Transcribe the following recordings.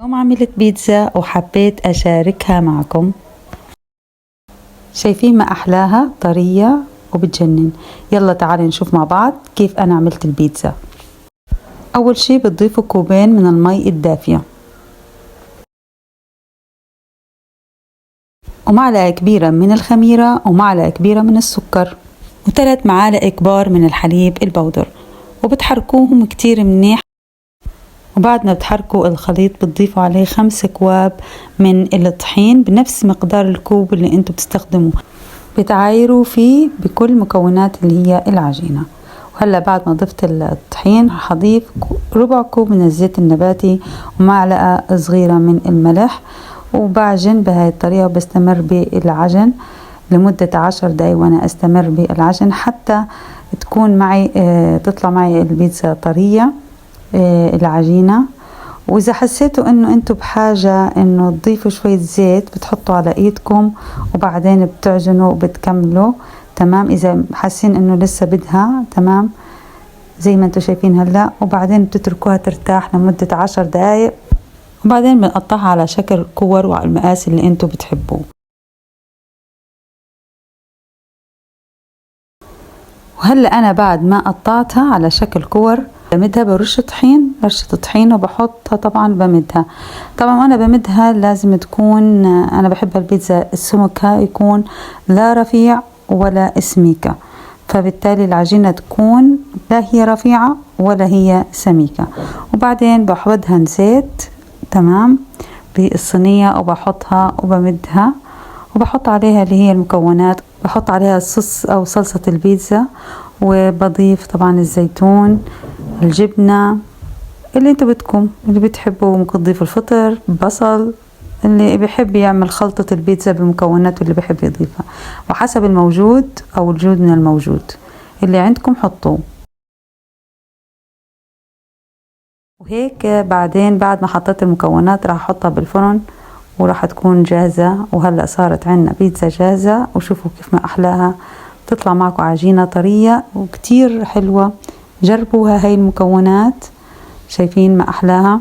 اليوم عملت بيتزا وحبيت أشاركها معكم. شايفين ما أحلاها، طرية وبتجنن. يلا تعالي نشوف مع بعض كيف أنا عملت البيتزا. أول شي بتضيفوا كوبين من المي الدافية ومعلقة كبيرة من الخميرة ومعلقة كبيرة من السكر و3 معالق كبار من الحليب البودر، وبتحركوهم كتير منيح. وبعد ما بتحركوا الخليط بتضيفوا عليه 5 أكواب من الطحين بنفس مقدار الكوب اللي انتوا بتستخدموه، بتعايروا فيه بكل مكونات اللي هي العجينة. وهلا بعد ما ضفت الطحين حضيف ربع كوب من الزيت النباتي ومعلقة صغيرة من الملح، وبعجن بهاي الطريقة وبستمر بالعجن لمدة 10 دقايق، وانا استمر بالعجن حتى تكون معي تطلع معي البيتزا طرية العجينة. واذا حسيتوا انه انتوا بحاجة انه تضيفوا شوية زيت بتحطوا على ايدكم وبعدين بتعجنوا وبتكملوا تمام. اذا حاسين انه لسه بدها تمام زي ما انتوا شايفين هلا، وبعدين بتتركوها ترتاح لمدة 10 دقايق، وبعدين بنقطعها على شكل كور وعلى المقاس اللي انتوا بتحبوه. وهلا انا بعد ما قطعتها على شكل كور بمدها برش طحين، رشة طحين، وبحطها طبعا بمدها. طبعا وانا بمدها لازم تكون، انا بحب البيتزا السمكها يكون لا رفيع ولا سميكة، فبالتالي العجينة تكون لا هي رفيعة ولا هي سميكة. وبعدين بدهن زيت تمام بالصينية وبحطها وبمدها وبحط عليها اللي هي المكونات، بحط عليها الصوص او صلصة البيتزا، وبضيف طبعا الزيتون، الجبنة اللي انتوا بدكم اللي بتحبوا. ممكن تضيفوا الفطر، بصل، اللي بيحب يعمل خلطة البيتزا بالمكونات واللي بيحب يضيفها، وحسب الموجود او الجود من الموجود اللي عندكم حطوه. وهيك بعدين بعد ما حطيت المكونات راح احطها بالفرن وراح تكون جاهزة. وهلأ صارت عنا بيتزا جاهزة، وشوفوا كيف ما أحلاها، تطلع معكم عجينة طرية وكتير حلوة. جربوها هاي المكونات، شايفين ما أحلاها،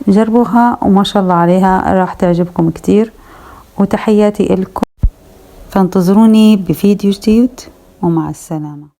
جربوها وما شاء الله عليها راح تعجبكم كتير. وتحياتي لكم، فانتظروني بفيديو جديد ومع السلامة.